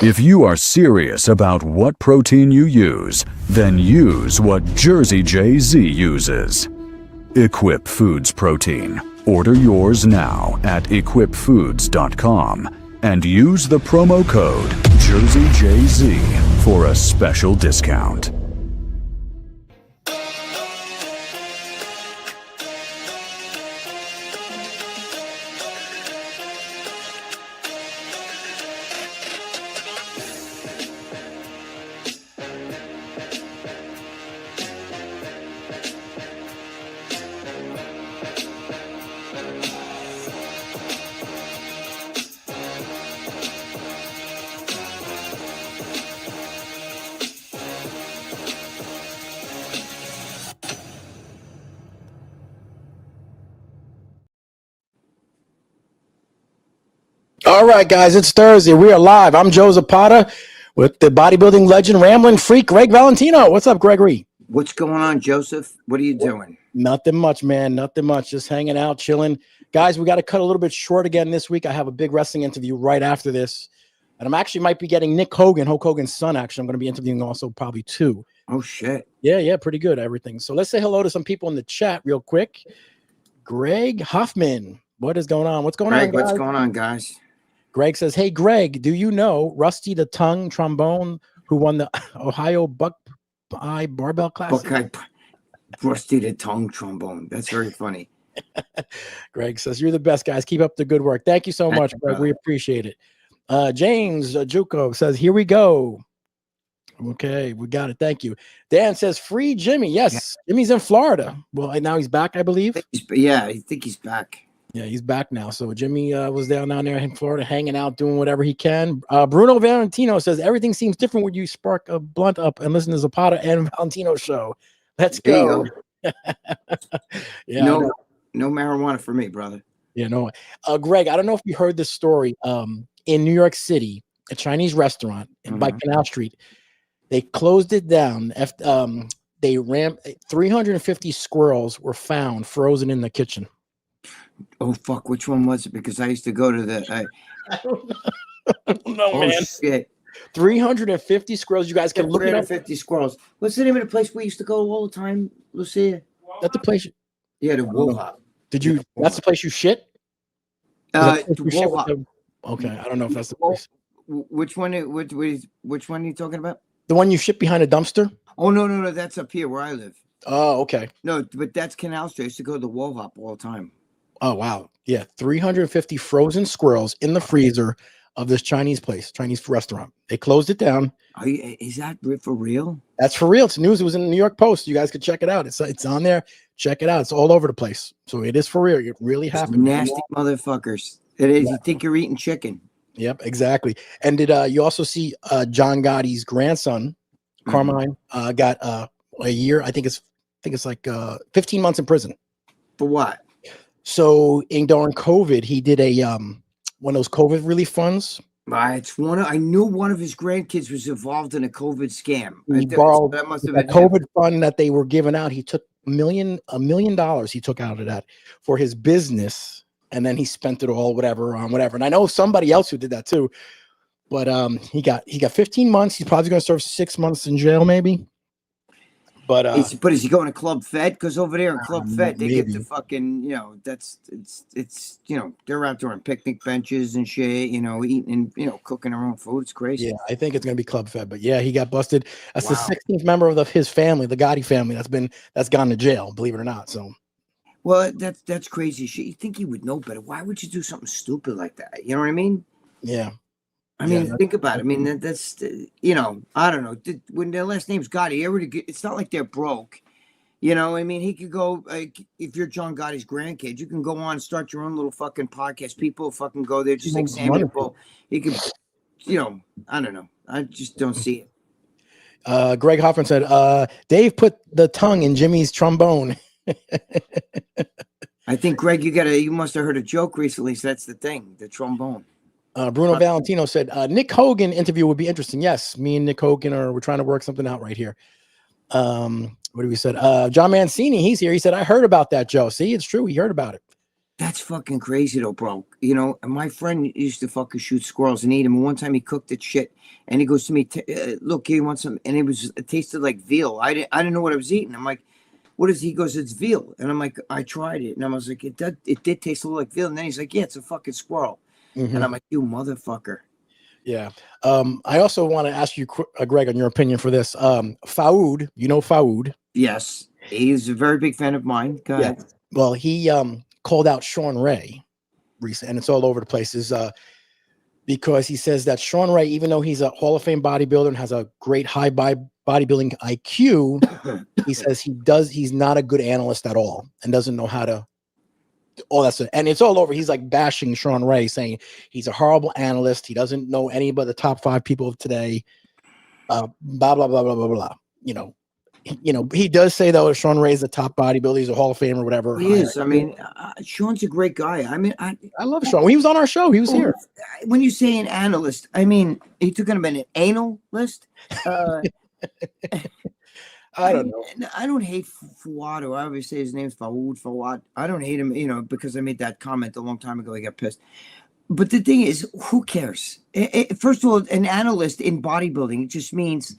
If you are serious about what protein you use, then use what Jersey Jay-Z uses. Equip Foods Protein. Order yours now at equipfoods.com and use the promo code JerseyJZ for a special discount. All right, guys, it's Thursday. We are live. I'm Joe Zapata with the bodybuilding legend, rambling freak, Gregg Valentino. What's up, Gregory? What's going on, Joseph? What are you doing? Nothing much, man. Nothing much. Just hanging out, chilling. Guys, we got to cut a little bit short again this week. I have a big wrestling interview right after this. And I'm actually might be getting Nick Hogan, Hulk Hogan's son, actually. I'm going to be interviewing also probably too. Oh, shit. Yeah, pretty good, everything. So let's say hello to some people in the chat real quick. Greg Hoffman, what is going on? What's going on, guys? What's going on, guys? Greg says, hey, Greg, do you know Rusty the Tongue Trombone who won the Ohio Buckeye Barbell Classic? Rusty the Tongue Trombone. That's very funny. Greg says, you're the best, guys. Keep up the good work. Thank you so much, Greg. We appreciate it. James Juco says, here we go. Okay, we got it. Thank you. Dan says, free Jimmy. Yes, yeah. Jimmy's in Florida. Well, now he's back, I believe. I think he's back. Yeah, he's back now. So Jimmy was down there in Florida, hanging out, doing whatever he can. Bruno Valentino says, everything seems different when you spark a blunt up and listen to Zapata and Valentino show. Let's go. Yeah, no marijuana for me, brother. Yeah, no. Greg, I don't know if you heard this story. In New York City, a Chinese restaurant by Canal Street, they closed it down. They ran 350 squirrels were found frozen in the kitchen. Oh, fuck. Which one was it? Because I used to go to the... I don't know, man. Shit. 350 squirrels. You guys can look it up. 350 squirrels. What's the name of the place we used to go all the time, Lucia? That's the place. Yeah, the Wohop. Did you... That's the place you shit? The Okay, I don't know if that's the place. Which one are you talking about? The one you shit behind a dumpster? Oh, no. That's up here where I live. Oh, okay. No, but that's Canal Street. I used to go to the Wohop all the time. Oh, wow. Yeah, 350 frozen squirrels in the freezer of this Chinese place, Chinese restaurant. They closed it down. Is that for real? That's for real. It's news. It was in the New York Post. You guys could check it out. It's on there. Check it out. It's all over the place. So it is for real. It really happened. Nasty motherfuckers. It is. Yeah. You think you're eating chicken. Yep, exactly. And did you also see John Gotti's grandson, Carmine, got a year? I think it's like 15 months in prison. For what? So during COVID, he did a one of those COVID relief funds. I knew one of his grandkids was involved in a COVID scam. He borrowed that must have been COVID fund that they were giving out. He took $1 million he took out of that for his business, and then he spent it all whatever. And I know somebody else who did that too. But he got 15 months. He's probably going to serve 6 months in jail, maybe. But is he going to Club Fed? Because over there in Club Fed, they get the fucking, it's they're out there on picnic benches and shit, eating and, cooking their own food. It's crazy. Yeah, I think it's going to be Club Fed. But yeah, he got busted. That's the 16th member of his family, the Gotti family, that's gone to jail, believe it or not. So, well, that's crazy shit. You think he would know better? Why would you do something stupid like that? You know what I mean? Yeah. I mean, think about it. I mean, that's I don't know. When their last name's Gotti, it's not like they're broke. I mean, he could go, if you're John Gotti's grandkid, you can go on and start your own little fucking podcast. People fucking go there, just like Samuel Bull. He could, I don't know. I just don't see it. Greg Hoffman said, Dave put the tongue in Jimmy's trombone. I think, Greg, you must have heard a joke recently. So that's the thing, the trombone. Bruno Valentino said, Nick Hogan interview would be interesting. Yes, me and Nick Hogan we're trying to work something out right here. What do we said? John Mancini, he's here. He said, I heard about that, Joe. See, it's true. He heard about it. That's fucking crazy though, bro. You know, my friend used to fucking shoot squirrels and eat them. And one time he cooked that shit, and he goes to me, "Look, he wants some," and it tasted like veal. I didn't know what I was eating. I'm like, "What is?" He goes, "It's veal," and I'm like, "I tried it," and I was like, it did taste a little like veal." And then he's like, "Yeah, it's a fucking squirrel," and I'm like, "You motherfucker." Yeah. I also want to ask you, Greg, on your opinion for this. Faoud, you know Faoud? Yes, he's a very big fan of mine. Go ahead. Well, he called out Sean Ray recently, and it's all over the place, because he says that Sean Ray, even though he's a Hall of Fame bodybuilder and has a great high bodybuilding IQ, he says he's not a good analyst at all and doesn't know how to. All that's it. And it's all over. He's like bashing Sean Ray, saying he's a horrible analyst. He doesn't know any but the top 5 people of today. Blah blah blah blah blah blah. He does say though Sean Ray is a top bodybuilder. He's a Hall of Fame or whatever. He is. I mean, Sean's a great guy. I mean, I love Sean. When he was on our show, he was here. When you say an analyst, I mean, he took him an anal list. I don't know. I don't hate Fawad, or I always say his name's Fawad. I don't hate him, because I made that comment a long time ago. I got pissed. But the thing is, who cares? First of all, an analyst in bodybuilding, it just means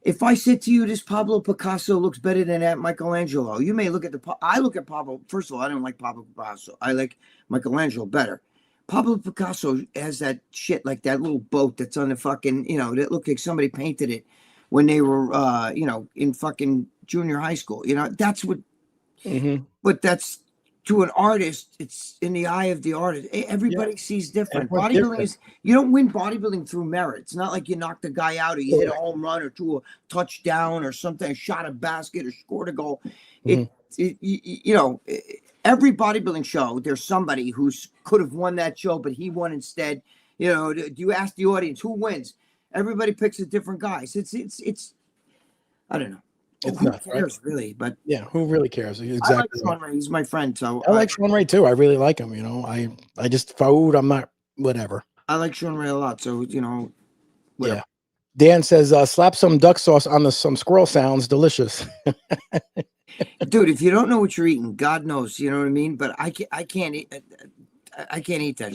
if I said to you, this Pablo Picasso looks better than that Michelangelo, you may look at I look at Pablo. First of all, I don't like Pablo Picasso. I like Michelangelo better. Pablo Picasso has that shit, like that little boat that's on the fucking, that looked like somebody painted it when they were, in fucking junior high school. That's what, but that's, to an artist, it's in the eye of the artist. Everybody sees different. Bodybuilding is, you don't win bodybuilding through merit. It's not like you knocked a guy out or you hit a home run or threw a touchdown or something, shot a basket or scored a goal. Every bodybuilding show, there's somebody who could have won that show, but he won instead. Do you ask the audience who wins? Everybody picks a different guys. It's I don't know. Who cares, really? But yeah, who really cares? Exactly. I like Sean Ray. He's my friend. So I like Sean Ray too. I really like him. I just Faoud, I'm not whatever. I like Sean Ray a lot. So whatever. Yeah. Dan says, slap some duck sauce on some squirrel sounds delicious. Dude, if you don't know what you're eating, God knows, you know what I mean? But I can't eat that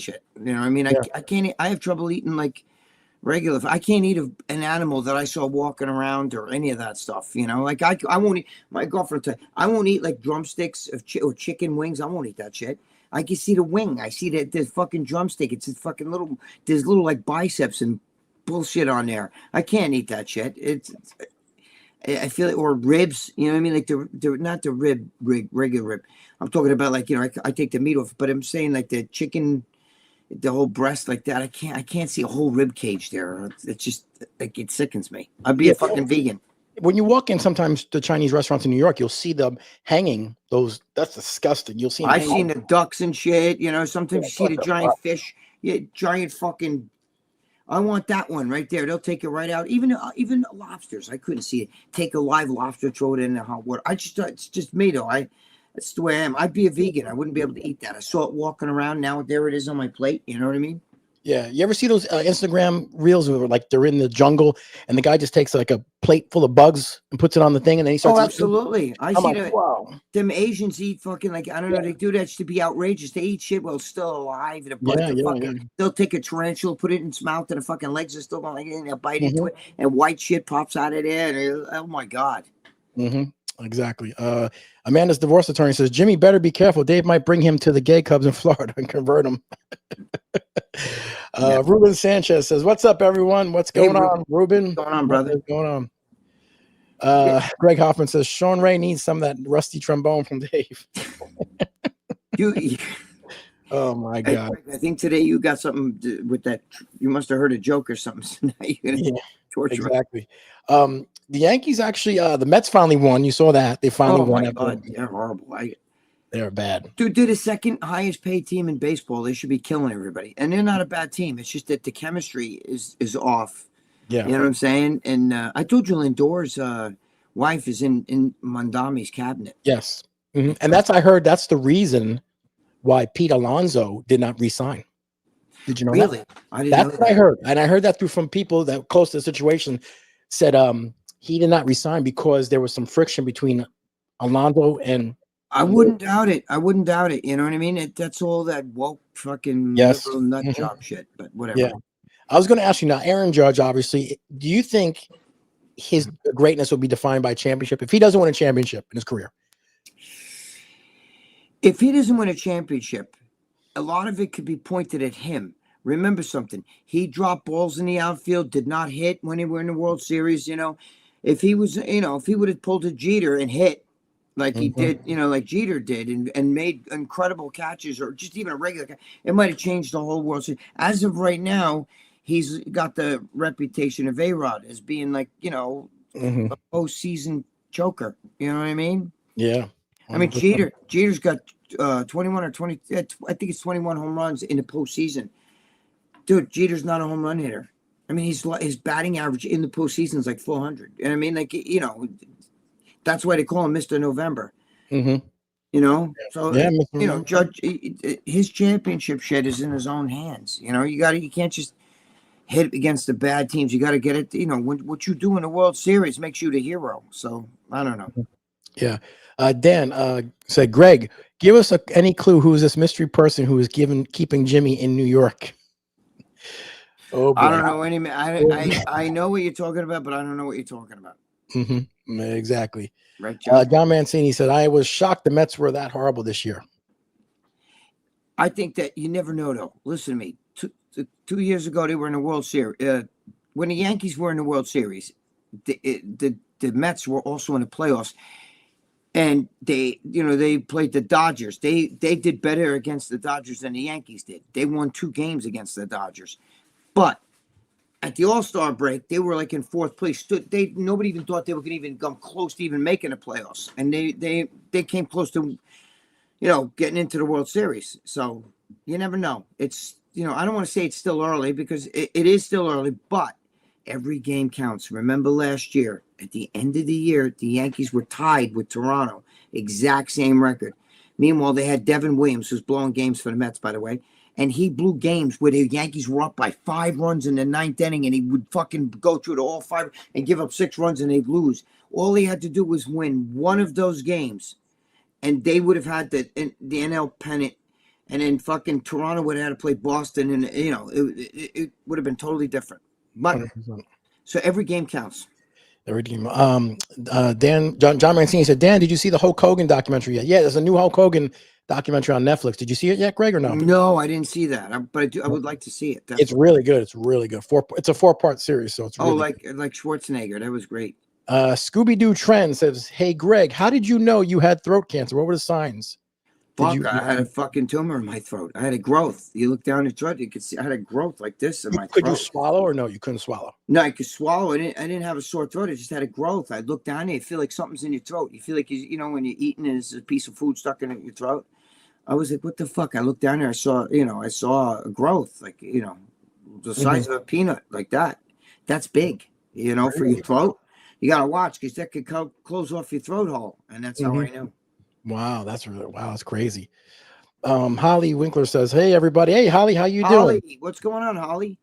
shit. You know what I mean? Yeah. I can't eat, I have trouble eating like regular. I can't eat an animal that I saw walking around or any of that stuff. Like I won't eat. My girlfriend, I won't eat like drumsticks or chicken wings. I won't eat that shit. I can see the wing. I see that there's fucking drumstick. It's a fucking little. There's little like biceps and bullshit on there. I can't eat that shit. I feel it, or ribs. You know what I mean? Like the not the regular rib. I'm talking about like I take the meat off, but I'm saying like the chicken. The whole breast like that, I can't see a whole rib cage there. It's just like it sickens me. I'd be a fucking vegan. When you walk in sometimes the Chinese restaurants in New York, you'll see them hanging those. That's disgusting. You'll see. I've seen the ducks and shit. Sometimes you see the giant fish. Yeah, giant fucking. I want that one right there. They'll take it right out. Even lobsters. I couldn't see it. Take a live lobster, throw it in the hot water. It's just me though. That's the way I am. I'd be a vegan. I wouldn't be able to eat that. I saw it walking around. Now there it is on my plate. You know what I mean? Yeah. You ever see those Instagram reels where like they're in the jungle and the guy just takes like a plate full of bugs and puts it on the thing and then he starts. Oh, absolutely. I see them Asians eat fucking like, I don't know. They do that to be outrageous. They eat shit while still alive. They'll take a tarantula, put it in its mouth, and the fucking legs are still going, and they'll bite into it, and white shit pops out of there. And oh my God. Exactly. Amanda's divorce attorney says Jimmy better be careful. Dave might bring him to the gay clubs in Florida and convert him. Ruben Sanchez says, "What's up, everyone? What's going on, Ruben? What's going on, brother? What's going on?" Greg Hoffman says Sean Ray needs some of that rusty trombone from Dave. Oh my God! I think today you got something with that. You must have heard a joke or something. So now you're gonna torture exactly. The Yankees actually, the Mets finally won. You saw that they finally won. Oh my God, they're horrible. They're bad. Dude, they're the second highest paid team in baseball. They should be killing everybody, and they're not a bad team. It's just that the chemistry is off. Yeah, you know what I'm saying. And I told you Lindor's wife is in Mondami's cabinet. Yes, and I heard that's the reason why Pete Alonso did not resign. Did you know really? that? I didn't That's know what that. I heard, and I heard that from people that close to the situation said he did not resign because there was some friction between Alonso and I wouldn't doubt it. I wouldn't doubt it. You know what I mean? That's all that woke fucking Yes. liberal nut job shit. But whatever. Yeah. I was going to ask you now, Aaron Judge, obviously, do you think his greatness will be defined by championship if he doesn't win a championship in his career? If he doesn't win a championship, a lot of it could be pointed at him. Remember something. He dropped balls in the outfield, did not hit when he were in the World Series. You know, if he was, if he would have pulled a Jeter and hit like he did, like Jeter did and made incredible catches or just even a regular catch, it might have changed the whole World Series. As of right now, he's got the reputation of A-Rod as being like, a postseason choker. You know what I mean? Yeah. 100%. I mean, Jeter's got 21 or 20, I think it's 21 home runs in the postseason. Dude, Jeter's not a home run hitter. I mean, his batting average in the postseason is like 400. And I mean, like, that's why they call him Mr. November. So, Judge, his championship shit is in his own hands. You can't just hit against the bad teams. You got to get it. What you do in the World Series makes you the hero. So, I don't know. Yeah. Dan said, Greg, give us any clue who is this mystery person who is keeping Jimmy in New York? Oh, boy. I don't know any. I know what you're talking about, but I don't know what you're talking about. Exactly. Right, John? John Mancini said, I was shocked the Mets were that horrible this year. I think that you never know, though. Listen to me. 2 years ago, they were in the World Series. When the Yankees were in the World Series, the Mets were also in the playoffs. And they played the Dodgers. They did better against the Dodgers than the Yankees did. They won 2 games against the Dodgers. But at the All-Star break, they were like in 4th place. Nobody even thought they were going to even come close to even making the playoffs. And they came close to, getting into the World Series. So you never know. It's, I don't want to say it's still early because it is still early, but every game counts. Remember last year, at the end of the year, the Yankees were tied with Toronto. Exact same record. Meanwhile, they had Devin Williams, who's blowing games for the Mets, by the way. And he blew games where the Yankees were up by 5 runs in the 9th inning, and he would fucking go through to all 5 and give up 6 runs, and they'd lose. All he had to do was win one of those games, and they would have had the NL pennant. And then fucking Toronto would have had to play Boston, and it would have been totally different. But 100%. So every game counts. Every game. John Mancini said, Dan, did you see the Hulk Hogan documentary yet? Yeah, there's a new Hulk Hogan documentary on Netflix. Did you see it yet, Greg, or no? No, I didn't see that. But I would like to see it. Definitely. It's really good. It's really good. It's a 4-part series, so it's really like Schwarzenegger. That was great. Scooby-Doo Trend says, hey, Greg, how did you know you had throat cancer? What were the signs? I had a fucking tumor in my throat. I had a growth. You look down the throat, you could see I had a growth like this in my throat. Could you swallow or no? You couldn't swallow. No, I could swallow. I didn't have a sore throat. I just had a growth. I looked down there, you feel like something's in your throat. You feel like when you're eating, there's a piece of food stuck in your throat. I was like, what the fuck? I looked down there, I saw a growth, like, the size of a peanut, like that. That's big, for your throat. You gotta watch because that could close off your throat hole. And that's how I knew. Wow, that's crazy. Holly Winkler says, hey, everybody. Hey, Holly, how you doing? What's going on, Holly?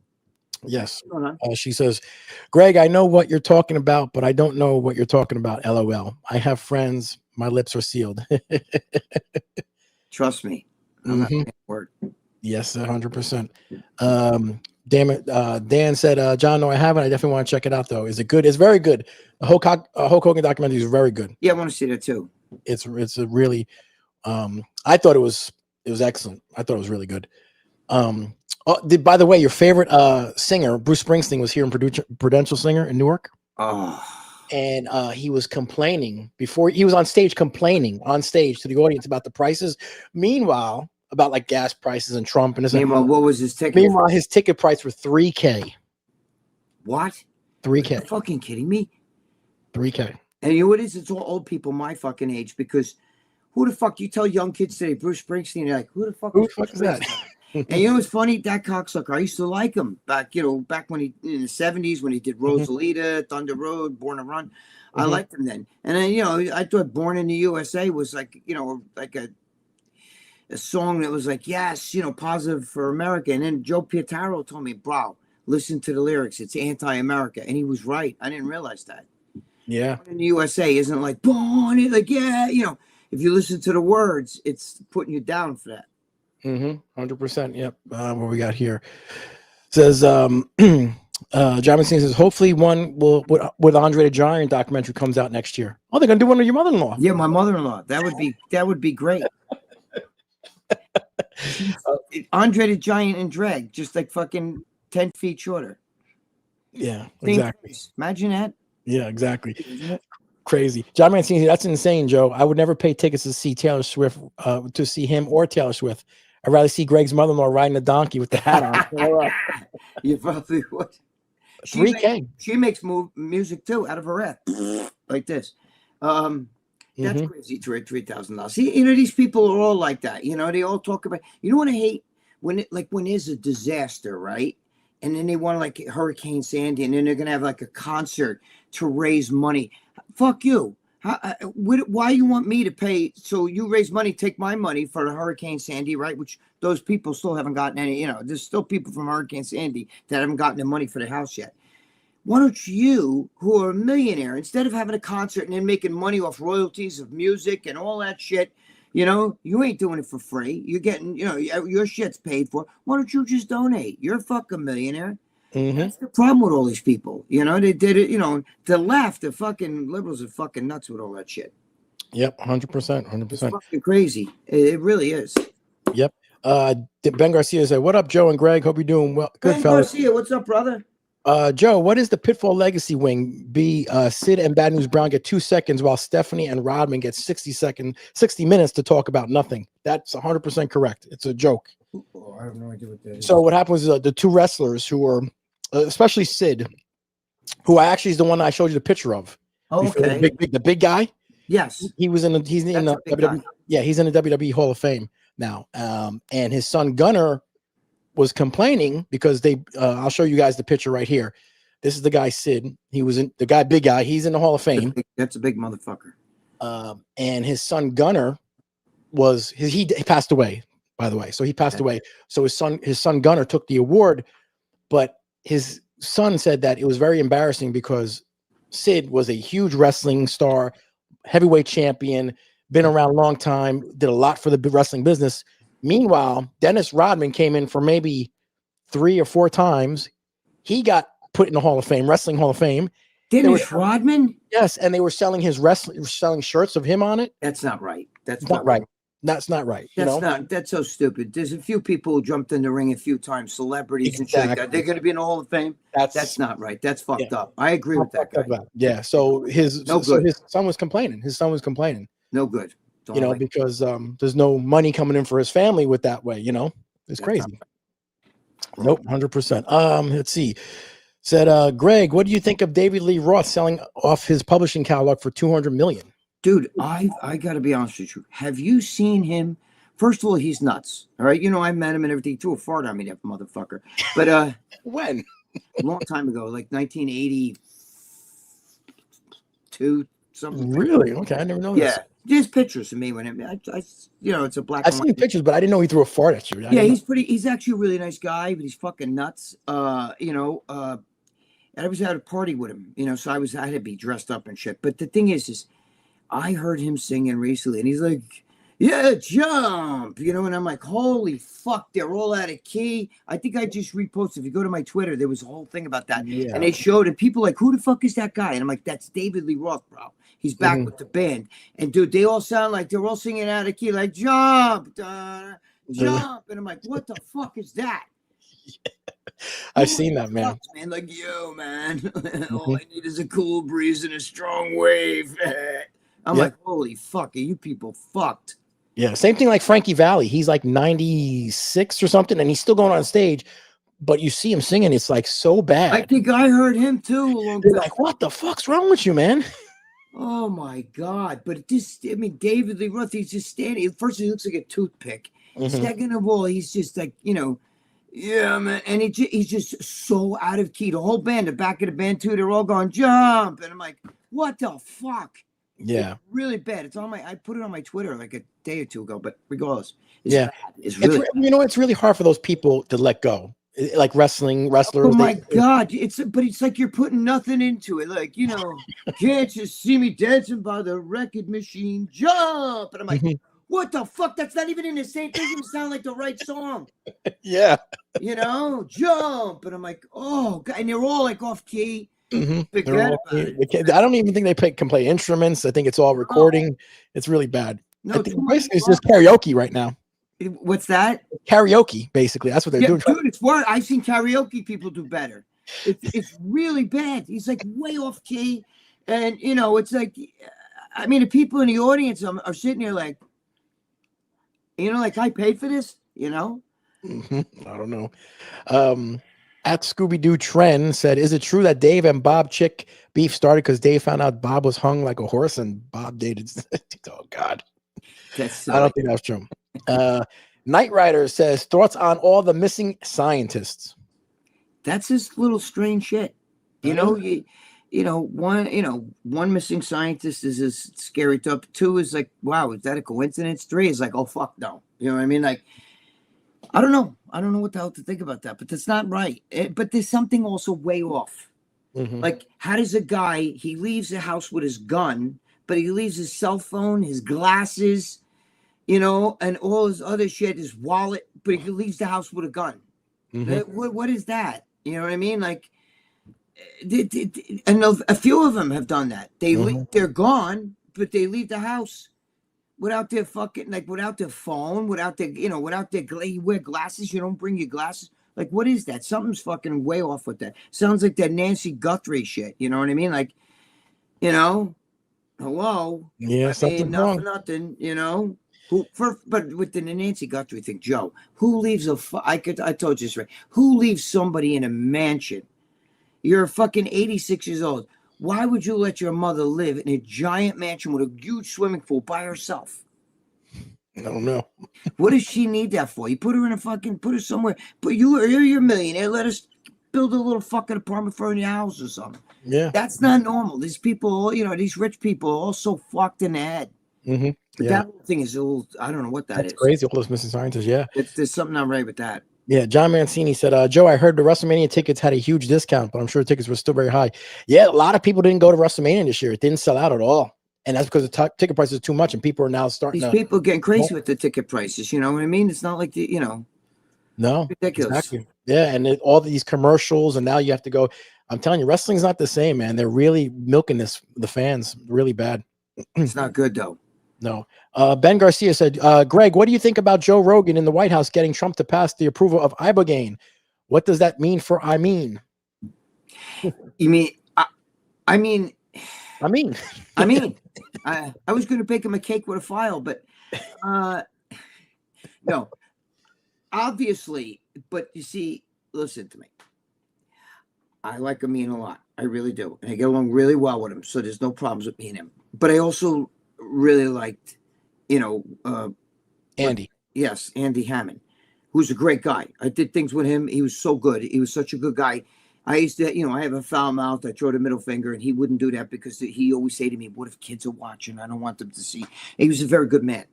Yes. She says, Greg, I know what you're talking about, but I don't know what you're talking about. LOL. I have friends. My lips are sealed. Trust me. I'm not saying a word. Yes, 100%. Damn it. Dan said, John, no, I haven't. I definitely want to check it out, though. Is it good? It's very good. The Hulk Hogan documentary is very good. Yeah, I want to see that, too. It's a really, I thought it was excellent. I thought it was really good. By the way, your favorite singer, Bruce Springsteen, was here in Prudential Singer in Newark. Oh. And he was complaining before he was on stage to the audience about the prices. Meanwhile, about like gas prices and Trump and this. Meanwhile, what was his ticket? Meanwhile, his ticket price was $3,000. What? $3,000. Are you fucking kidding me? $3,000. And you know what it is? It's all old people my fucking age, because who the fuck, you tell young kids today, Bruce Springsteen, you're like, who the fuck is that? And you know what's funny? That cocksucker, I used to like him back when he, in the 70s, when he did Rosalita, Thunder Road, Born to Run. I liked him then. And then, I thought Born in the USA was like, like a song that was like, yes, positive for America. And then Joe Pietaro told me, bro, listen to the lyrics. It's anti-America. And he was right. I didn't realize that. Yeah. Born in the USA isn't like born, like, yeah, if you listen to the words, it's putting you down for that. 100%. Yep. What we got here says, John says, hopefully one will with Andre the Giant documentary comes out next year. Oh, they're gonna do one with your mother-in-law. Yeah, my mother-in-law. That would be great. Andre the Giant and drag, just like fucking 10 feet shorter. Yeah, exactly. Imagine that. Yeah, exactly. Crazy. John Mancini, that's insane, Joe. I would never pay tickets to see Taylor Swift, to see him or Taylor Swift. I'd rather see Greg's mother-in-law riding a donkey with the hat on. You probably would. $3K. She makes music too out of her ass, like this. That's crazy. $3,000. See, you know, these people are all like that. You know, they all talk about. You know what I hate when there's a disaster, right? And then they want like Hurricane Sandy, and then they're gonna have like a concert to raise money. Fuck you. Why you want me to pay? So you raise money, take my money for the Hurricane Sandy, right? Which those people still haven't gotten any. You know, there's still people from Hurricane Sandy that haven't gotten the money for the house yet. Why don't you, who are a millionaire, instead of having a concert and then making money off royalties of music and all that shit, you know, you ain't doing it for free. You're getting, you know, your shit's paid for. Why don't you just donate? You're a fucking millionaire. That's the problem with all these people. You know, they did it, you know, the left, the fucking liberals are fucking nuts with all that shit. Yep, 100%. It's fucking crazy. It really is. Yep. Ben Garcia said, "What up, Joe and Greg? Hope you're doing well." Good, Ben fellas. Garcia, what's up, brother? Joe, what is the Pitfall Legacy wing? B, Sid and Bad News Brown get 2 seconds while Stephanie and Rodman get 60 minutes to talk about nothing. That's 100% correct. It's a joke. Oh, I have no idea what that is. So what happened was the two wrestlers who were, especially Sid, who actually is the one I showed you the picture of. Oh, okay. The big guy. Yes. He's in the WWE. Yeah, he's in the WWE Hall of Fame now. And his son Gunnar was complaining because I'll show you guys the picture right here. This is the guy Sid. He was in big guy. He's in the Hall of Fame. That's a big motherfucker. And his son Gunnar he passed away, by the way. So he passed away. So his son Gunnar took the award, but his son said that it was very embarrassing because Sid was a huge wrestling star, heavyweight champion, been around a long time, did a lot for the wrestling business. Meanwhile, Dennis Rodman came in for maybe 3 or 4 times. He got put in the Hall of Fame, Wrestling Hall of Fame. Dennis Rodman? Yes, and they were selling selling shirts of him on it. That's not right. That's not right. That's not right. That's so stupid. There's a few people who jumped in the ring a few times, celebrities and shit like that. They're going to be in the Hall of Fame. That's not right. That's fucked up. I agree with that guy. Yeah. So his son was complaining. No good. Because there's no money coming in for his family with that way. You know, it's crazy. Nope, 100%. Let's see. Said Greg, what do you think of David Lee Roth selling off his publishing catalog for $200 million? Dude, I got to be honest with you. Have you seen him? First of all, he's nuts. All right, you know, I met him and everything. He threw a fart on me, that motherfucker. But when? A long time ago, like 1982, something. Really? Okay, I never know. Yeah, there's pictures of me when it's a black. I've seen pictures, but I didn't know he threw a fart at you. Yeah, he's actually a really nice guy, but he's fucking nuts. I was at a party with him, you know, so I had to be dressed up and shit. But the thing is I heard him singing recently, and he's like, "Yeah, jump," you know, and I'm like, "Holy fuck, they're all out of key." I think I just reposted. If you go to my Twitter, there was a whole thing about that, and they showed it. People like, "Who the fuck is that guy?" And I'm like, "That's David Lee Roth, bro. He's back with the band." And dude, they all sound like they're all singing out of key, like "jump, jump," and I'm like, "What the fuck is that?" I've seen that, man. Like, yo, man, all I need is a cool breeze and a strong wave. I'm like, holy fuck, are you people fucked? Yeah, same thing like Frankie Valli. He's like 96 or something, and he's still going on stage, but you see him singing, it's like so bad. I think I heard him too. You're like, what the fuck's wrong with you, man? Oh my God. But David Lee Roth, he's just standing. First, he looks like a toothpick. Second of all, he's just like, you know, yeah, man. And he's just so out of key. The whole band, the back of the band too, they're all going, "Jump." And I'm like, what the fuck? Yeah. It's really bad. It's on I put it on my Twitter like a day or two ago, but regardless, it's bad. It's really bad. You know, it's really hard for those people to let go. like wrestlers. Oh my God. But it's like you're putting nothing into it. Like, can't you see me dancing by the record machine? Jump. And I'm like, what the fuck? That's not even in the same, doesn't even sound like the right song. Yeah. Jump. And I'm like, oh God. And they're all like off key. Forget about it. I don't even think they can play instruments. I think it's all recording. It's really bad. No, basically it's just karaoke right now. What's that? Karaoke, basically. That's what they're doing. Dude, it's worse. I've seen karaoke people do better. It's really bad. He's like way off key. And, it's like, I mean, the people in the audience are sitting there like, like I paid for this, I don't know. At Scooby-Doo Trend said, is it true that Dave and Bob Chick beef started because Dave found out Bob was hung like a horse and Bob dated? Oh, God. I don't think that's true. Knight Rider says, thoughts on all the missing scientists? That's his little strange shit. One missing scientist is as scary to. 2 is like, wow, is that a coincidence? 3 is like, oh fuck no. You know what I mean? Like, I don't know what the hell to think about that, but that's not right. But there's something also way off. Like, how does a guy, he leaves the house with his gun, but he leaves his cell phone, his glasses, and all his other shit, his wallet, but he leaves the house with a gun. What is that? You know what I mean? Like, and a few of them have done that. They're gone, but they leave the house without their without their phone, without their, you wear glasses, you don't bring your glasses. Like, what is that? Something's fucking way off with that. Sounds like that Nancy Guthrie shit. You know what I mean? Like, hello. Yeah, something wrong. Nothing, but with the Nancy Guthrie thing, Joe, who leaves I told you this, right? Who leaves somebody in a mansion? You're fucking 86 years old. Why would you let your mother live in a giant mansion with a huge swimming pool by herself? I don't know. What does she need that for? You put her put her somewhere. But you're a millionaire. Let us build a little fucking apartment for her in your house or something. Yeah. That's not normal. These people, these rich people are all so fucked in the head. But that whole thing is a little, I don't know what that's crazy. All those missing scientists. Yeah. There's something not right with that. Yeah, John Mancini said, Joe, I heard the WrestleMania tickets had a huge discount, but I'm sure tickets were still very high. Yeah, a lot of people didn't go to WrestleMania this year. It didn't sell out at all. And that's because the ticket price is too much, and people are now starting These people are getting crazy with the ticket prices. You know what I mean? It's not like no, ridiculous. Exactly. Yeah, and all these commercials, and now you have to go. I'm telling you, wrestling's not the same, man. They're really milking the fans really bad. It's not good, though. No. Ben Garcia said, Greg, what do you think about Joe Rogan in the White House getting Trump to pass the approval of Ibogaine? What does that mean for I mean? You mean, I mean, I was going to bake him a cake with a file, but no, obviously. But you see, listen to me. I like Amin a lot. I really do. And I get along really well with him. So there's no problems with me and him. But I also really liked, Andy. Yes, Andy Hammond, who's a great guy. I did things with him. He was so good. He was such a good guy. I used to, I have a foul mouth. I throw the middle finger, and he wouldn't do that because he always say to me, what if kids are watching? I don't want them to see. He was a very good man.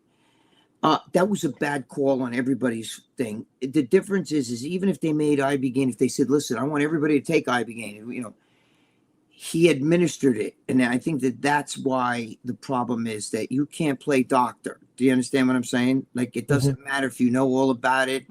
That was a bad call on everybody's thing. The difference is even if they made Ibogaine, if they said, listen, I want everybody to take Ibogaine, he administered it. And I think that's why the problem is that you can't play doctor. Do you understand what I'm saying? Like, it doesn't matter if you know all about it.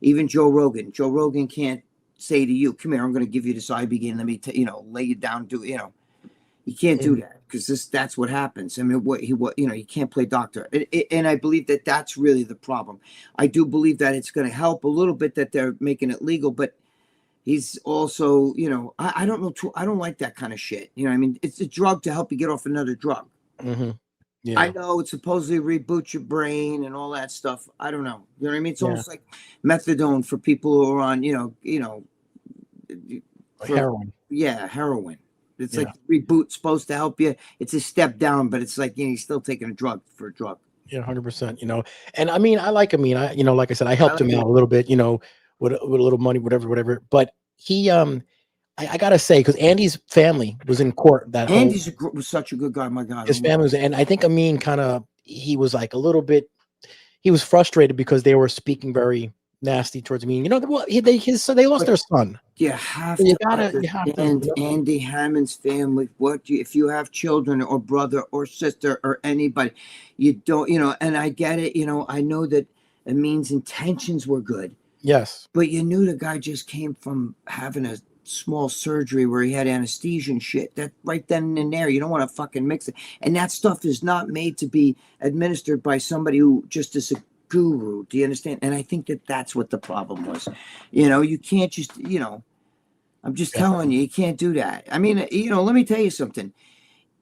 Even Joe Rogan. Joe Rogan can't say to you, come here, I'm going to give you this Ibogaine. Let me, lay you down. You can't do that because that's what happens. I mean, you can't play doctor. And I believe that that's really the problem. I do believe that it's going to help a little bit that they're making it legal, but he's also, I don't know. I don't like that kind of shit. I mean, it's a drug to help you get off another drug. Yeah. I know it's supposedly reboot your brain and all that stuff. I don't know. You know what I mean? It's almost like methadone for people who are on, heroin. Yeah, heroin. It's like reboot supposed to help you. It's a step down, but it's like you're still taking a drug for a drug. Yeah, 100%. And I mean, I like Amin. Like I said, I helped him out a little bit. With a little money, whatever. But he, I gotta say, because Andy's family was in court. Andy's was such a good guy. My God, his family was, and I think Amin he was like a little bit. He was frustrated because they were speaking very nasty towards me. You know, well, they lost their son. You have You to understand Andy Hammond's family. If you have children or brother or sister or anybody, you don't, you know, and I get it, you know, I know that it means intentions were good. Yes. But you knew the guy just came from having a small surgery where he had anesthesia and shit. That right then and there, you don't want to fucking mix it. And that stuff is not made to be administered by somebody who just is a guru. Do you understand? And I think that that's what the problem was. You know, you can't just, you know, I'm just telling you, you can't do that. I mean, you know, let me tell you something.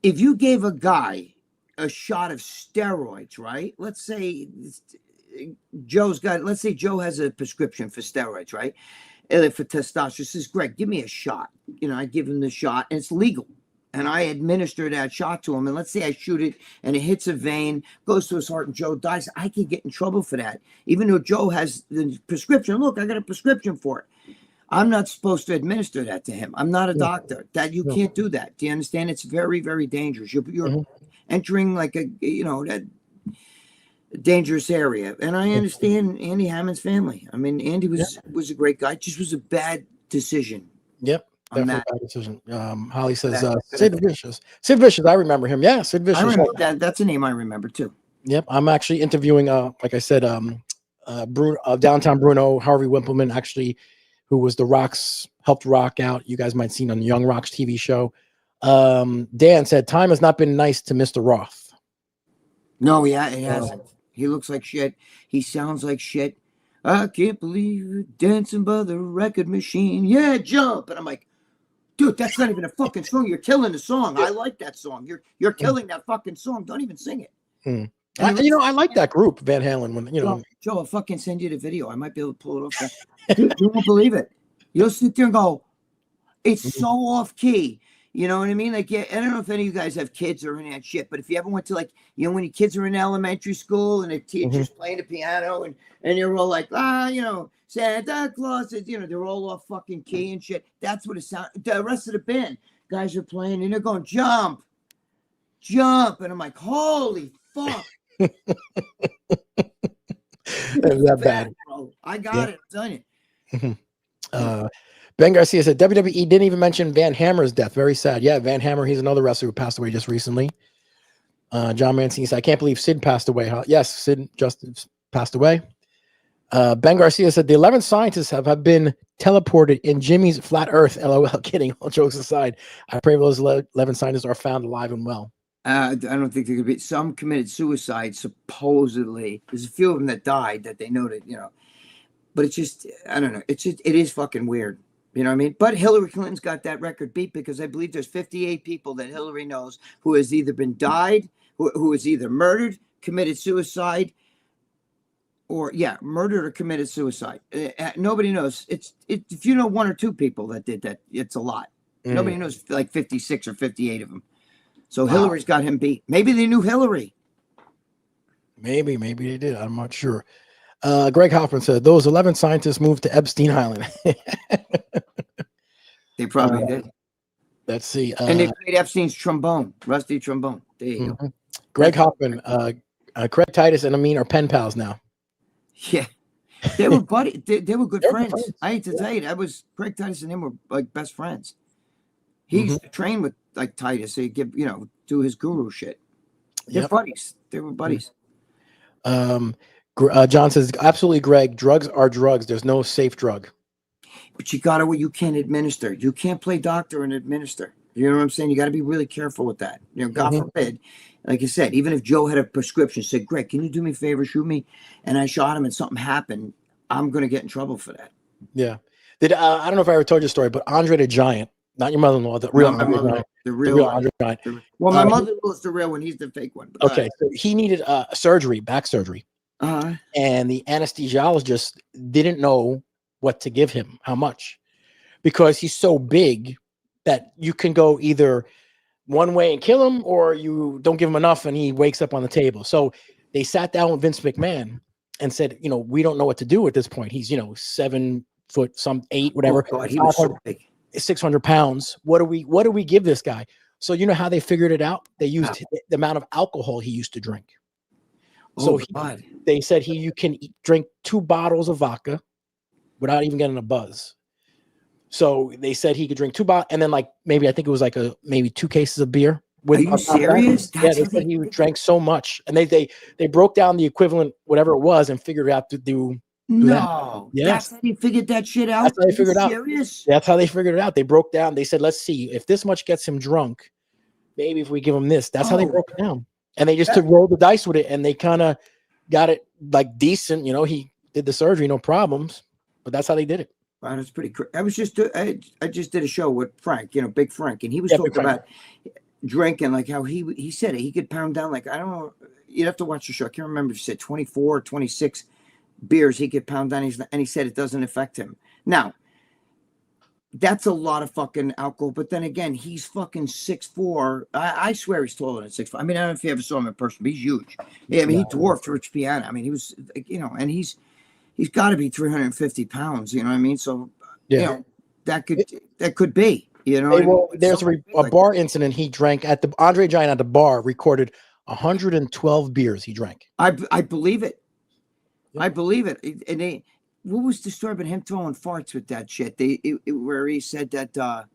If you gave a guy a shot of steroids, right? Let's say let's say Joe has a prescription for steroids, right? For testosterone. Says, Greg, give me a shot. You know, I give him the shot and it's legal. And I administer that shot to him. And let's say I shoot it and it hits a vein, goes to his heart, and Joe dies. I can get in trouble for that. Even though Joe has the prescription. Look, I got a prescription for it. I'm not supposed to administer that to him. I'm not a doctor. That you can't do that. Do you understand? It's very, very dangerous. You're entering like a, you know, that dangerous area. And I understand Andy Hammond's family. I mean, Andy was a great guy. Just was a bad decision. Yep. Definitely bad decision. Holly says Sid Vicious. Sid Vicious, I remember him. Yeah, Sid Vicious. I remember that. That's a name I remember too. Yep. I'm actually interviewing like I said, Downtown Bruno, Harvey Wimpleman, actually, who was the Rock's, helped Rock out. You guys might have seen on the Young Rock's TV show. Dan said, time has not been nice to Mr. Roth. No, yeah, it hasn't. He looks like shit. He sounds like shit. I can't believe it, dancing by the record machine. Yeah, jump. And I'm like, dude, that's not even a fucking song. You're killing the song. I like that song. You're killing that fucking song. Don't even sing it. I like that group, Van Halen. When you know, Joe, I'll fucking send you the video. I might be able to pull it off. Dude, you won't believe it. You'll sit there and go, it's so off key. You know what I mean? Like, yeah, I don't know if any of you guys have kids or any of that shit, but if you ever went to, like, you know, when your kids are in elementary school and the teacher's playing the piano and you're all like, you know, Santa Claus is, you know, they're all off fucking key and shit. That's what it sounds. The rest of the band guys are playing and they're going, jump. And I'm like, holy fuck. That bad. Bro. I got it. I'm telling you. Ben Garcia said WWE didn't even mention Van Hammer's death. Very sad. Yeah, Van Hammer, he's another wrestler who passed away just recently. John Mancini said, I can't believe Sid passed away. Huh? Yes, Sid just passed away. Ben Garcia said the 11 scientists have been teleported in Jimmy's flat earth. LOL, kidding. All jokes aside, I pray those 11 scientists are found alive and well. I don't think there could be. Some committed suicide, supposedly. There's a few of them that died that they noted, you know. But it's just, I don't know. It is fucking weird. You know what I mean? But Hillary Clinton's got that record beat because I believe there's 58 people that Hillary knows who has either been died, who is either murdered, committed suicide, or murdered or committed suicide. Nobody knows. If you know one or two people that did that, it's a lot. Nobody knows like 56 or 58 of them. So Hillary's got him beat. Maybe they knew Hillary. Maybe they did. I'm not sure. Greg Hoffman said those 11 scientists moved to Epstein Island. They probably did. Let's see. And they played Epstein's trombone, rusty trombone. There you go. Greg Hoffman, Craig Titus and Amin are pen pals now. Yeah, they were buddy. They were good friends. I hate to tell you, Craig Titus and him were like best friends. He used to train with like Titus. So he'd do his guru shit. They're buddies. They were buddies. John says, absolutely, Greg. Drugs are drugs. There's no safe drug. But you can't administer. You can't play doctor and administer. You know what I'm saying? You got to be really careful with that. You know, God forbid. Like I said, even if Joe had a prescription, said, Greg, can you do me a favor, shoot me? And I shot him and something happened, I'm going to get in trouble for that. Yeah. I don't know if I ever told you a story, but Andre the Giant, not your mother-in-law, the real Andre Giant. Well, my mother-in-law is the real one. He's the fake one. Okay. So he needed surgery, back surgery. And the anesthesiologist didn't know what to give him, how much, because he's so big that you can go either one way and kill him, or you don't give him enough and he wakes up on the table. So they sat down with Vince McMahon and said, we don't know what to do at this point. He's 7 foot, 8, whatever. Oh God, he was so big. 600 pounds. What do we give this guy? So you know how they figured it out? They used the amount of alcohol he used to drink. So they said you can drink 2 bottles of vodka without even getting a buzz. So they said he could drink 2 bottles, and then like maybe I think it was like maybe 2 cases of beer. Are you serious? Yeah, they said he drank so much, and they broke down the equivalent, whatever it was, and figured out to do no. Yes. That's how they figured that shit out. That's how they figured it out. Serious? That's how they figured it out. They broke down. They said, let's see if this much gets him drunk. Maybe if we give him this. That's how they broke it down. And they just took roll the dice with it, and they kind of got it like decent. You know, he did the surgery, no problems. But that's how they did it. Wow, that's pretty crazy. I just did a show with Frank, you know, Big Frank, and he was talking about drinking, like how he said it. He could pound down, like, I don't know, you'd have to watch the show. I can't remember if he said 24 or 26 beers he could pound down, and he said it doesn't affect him. Now, that's a lot of fucking alcohol, but then again, he's fucking 6'4". I swear he's taller than 6'4". I mean, I don't know if you ever saw him in person, but he's huge. Yeah, I mean, he dwarfed Rich Piana. I mean, he was, you know, and he's got to be 350 pounds, you know what I mean? So, you know, that could be, you know. Well, there's a bar incident he drank at the Andre Giant at the bar recorded 112 beers he drank. I believe it. I believe it. And what was disturbing him throwing farts with that shit? Where he said that, there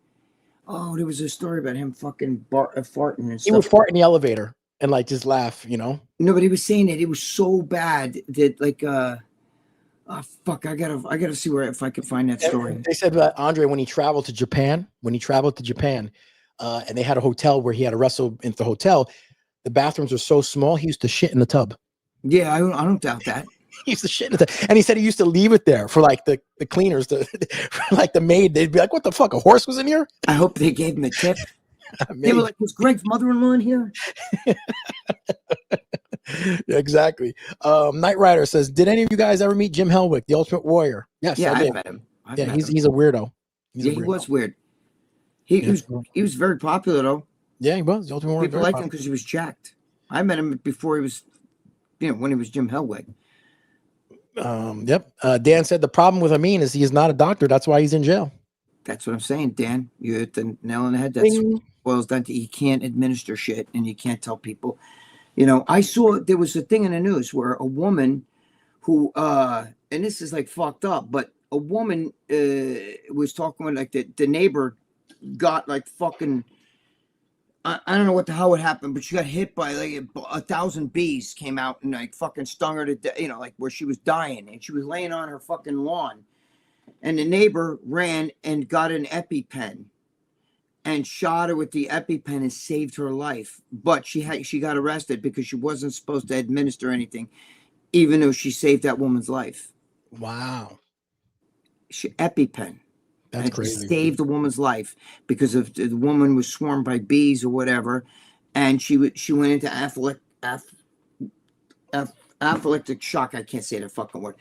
was a story about him fucking farting and stuff. He would fart in the elevator and like just laugh, you know? No, but he was saying that it was so bad that like, oh fuck! I gotta see if I can find that story. They said that Andre, when he traveled to Japan, and they had a hotel where he had to wrestle in the hotel, the bathrooms were so small he used to shit in the tub. Yeah, I don't doubt that. He used to shit in the tub, and he said he used to leave it there for like the cleaners, for like the maid. They'd be like, "What the fuck? A horse was in here?" I hope they gave him a tip. They were like, "Was Gregg's mother-in-law in here?" Yeah, exactly. Knight Rider says, did any of you guys ever meet Jim Hellwick, the Ultimate Warrior? Yes, yeah, I met him. He's a weirdo. He was weird. He was very popular though. Yeah, he was. The Ultimate Warrior. People liked him because he was jacked. I met him before he was, you know, when he was Jim Hellwick. Yep. Dan said the problem with Amin is he is not a doctor. That's why he's in jail. That's what I'm saying, Dan. You hit the nail on the head. That's what boils down to. He can't administer shit, and you can't tell people. You know, I saw there was a thing in the news where a woman who, and this is like fucked up, but a woman was talking with like the neighbor got like fucking, I don't know how it happened, but she got hit by like 1,000 bees came out and like fucking stung her to death, you know, like where she was dying and she was laying on her fucking lawn. And the neighbor ran and got an EpiPen and shot her with the EpiPen and saved her life. But she got arrested because she wasn't supposed to administer anything, even though she saved that woman's life. Wow. EpiPen. That's crazy. Saved the woman's life because of the woman was swarmed by bees or whatever, and she went into anaphylactic shock. I can't say that fucking word.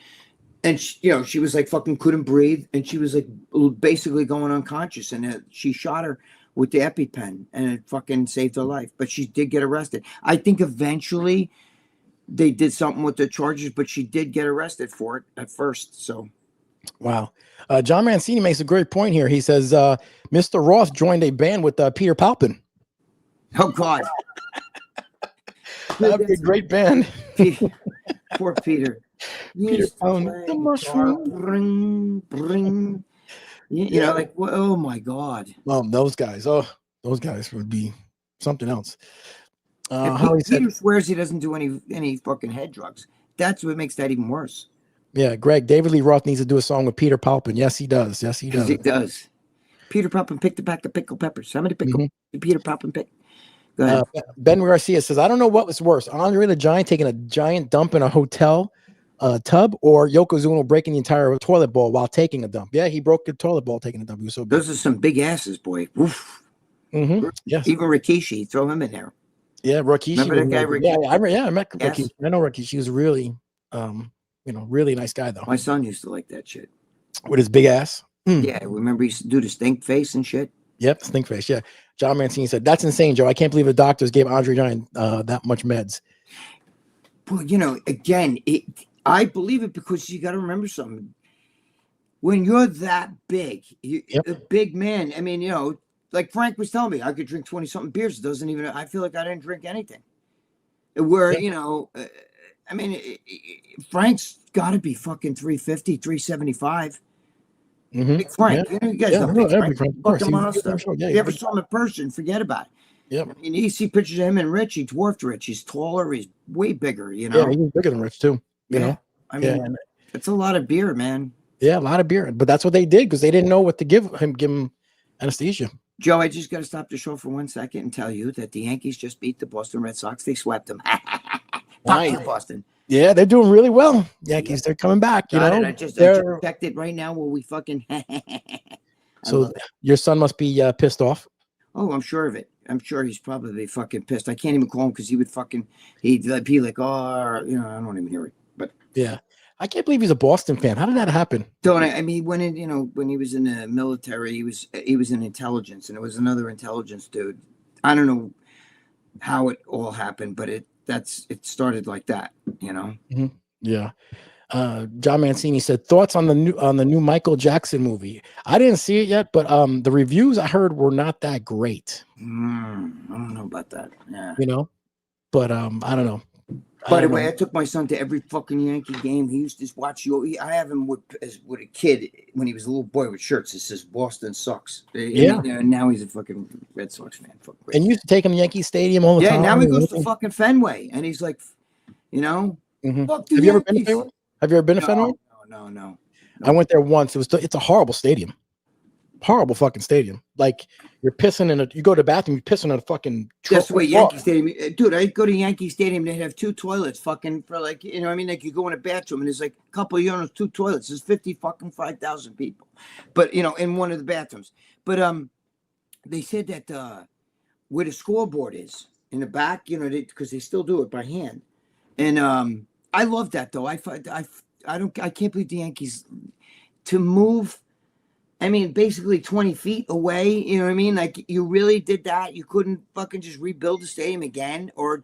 And she was like fucking couldn't breathe, and she was like basically going unconscious. And she shot her with the EpiPen, and it fucking saved her life. But she did get arrested. I think eventually they did something with the charges, but she did get arrested for it at first. So, wow. John Mancini makes a great point here. He says Mr. Roth joined a band with Peter Palpin. Oh God, that'd be a great band. Poor Peter. Peter Palpin, the mushroom. Bring. You know, like, oh my God. Well, those guys would be something else. Peter swears he doesn't do any fucking head drugs. That's what makes that even worse. Yeah, Greg, David Lee Roth needs to do a song with Peter Palpin. Yes, he does. Yes, he does. He does. Peter Palpin picked a pack of pickled peppers. How many pickle Peter Palpin picked? Go ahead. Ben Garcia says, I don't know what was worse, Andre the Giant taking a giant dump in a hotel tub, or Yokozuna breaking the entire toilet bowl while taking a dump. Yeah, he broke the toilet bowl taking a dump. He was so big. Those are some big asses, boy. Oof. Yes. Even Rikishi, throw him in there. Yeah, Rikishi. Remember that guy, Rikishi? I met Rikishi. Yes. I know Rikishi. He was really, really nice guy, though. My son used to like that shit. With his big ass? Yeah, remember he used to do the stink face and shit? Yep, stink face, yeah. John Mancini said, that's insane, Joe. I can't believe the doctors gave Andre Giant that much meds. Well, again, I believe it because you got to remember something. When you're that big, a big man, I mean, like Frank was telling me, I could drink 20-something beers. I feel like I didn't drink anything. Where, I mean, Frank's got to be fucking 350, 375. Big Frank. Yeah. You know, you guys know Big Frank. Frank, of course. Fucking monster. Yeah, If you ever saw him in person, forget about it. Yep. I mean, you see pictures of him and Rich. He dwarfed Rich. He's taller. He's way bigger. You Yeah, know. he was bigger than Rich too. You know. I mean, it's a lot of beer, man. Yeah, a lot of beer. But that's what they did because they didn't know what to give him anesthesia. Joe, I just got to stop the show for 1 second and tell you that the Yankees just beat the Boston Red Sox. They swept them. Fuck you, Boston. Yeah, they're doing really well. Yankees, they're coming back. You know, I just checked it right now. Where we fucking. So your son must be pissed off. Oh, I'm sure of it. I'm sure he's probably fucking pissed. I can't even call him because he would he'd be like, oh, you know, I don't even hear it. But yeah, I can't believe he's a Boston fan. How did that happen? I mean, when he was in the military, he was in intelligence, and it was another intelligence dude. I don't know how it all happened, but it started like that, you know. Mm-hmm. Yeah. John Mancini said thoughts on the new Michael Jackson movie. I didn't see it yet, but the reviews I heard were not that great. I don't know about that. Yeah, you know, but I don't know. By the way, I took my son to every fucking Yankee game. He used to watch you. I have him with a kid when he was a little boy with shirts that says Boston sucks. Yeah. And now he's a fucking Red Sox fan. And you used to take him to Yankee Stadium all the time. Yeah, now he goes to fucking Fenway, and he's like, you know, Have you ever been to Fenway? Have you ever been to Fenway? No. I went there once. It's a horrible stadium. Horrible fucking stadium. Like you're pissing you go to the bathroom, you're pissing in a fucking. That's the way Yankee Stadium, dude. I go to Yankee Stadium. They have 2 toilets, fucking for like, you know what I mean? Like you go in a bathroom and there's like a couple of urinals, 2 toilets. There's 5,000 people, but you know, in one of the bathrooms. But they said that where the scoreboard is in the back, you know, because they still do it by hand, and I love that though. I can't believe the Yankees to move. I mean, basically 20 feet away. You know what I mean? Like you really did that. You couldn't fucking just rebuild the stadium again or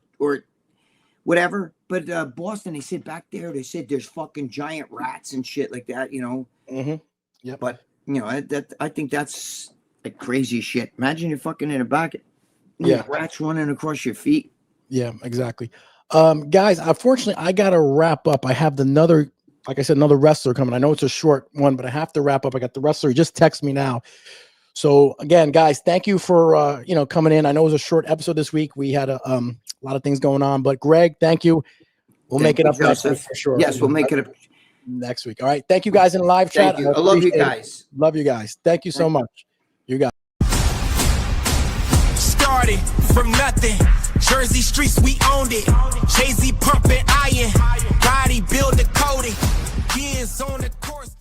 whatever. But Boston, they said back there, they said there's fucking giant rats and shit like that. You know. Mm-hmm. Yeah. But you know I think that's like crazy shit. Imagine you're fucking in a bucket. Yeah. Rats running across your feet. Yeah. Exactly. Guys, unfortunately, I gotta wrap up. I have like I said, another wrestler coming. I know it's a short one, but I have to wrap up. I got the wrestler. He just texted me now. So again, guys, thank you for coming in. I know it was a short episode this week. We had a lot of things going on, but Greg, thank you. We'll make it up next week for sure. Yes, we'll make it up next week. All right. Thank you guys in live chat. Thank you. I love you guys. Love you guys. Thank you so much. You guys. Started from nothing. Jersey streets, we owned it. Jay-Z pumping iron. Bodybuilder coding. Years on the course.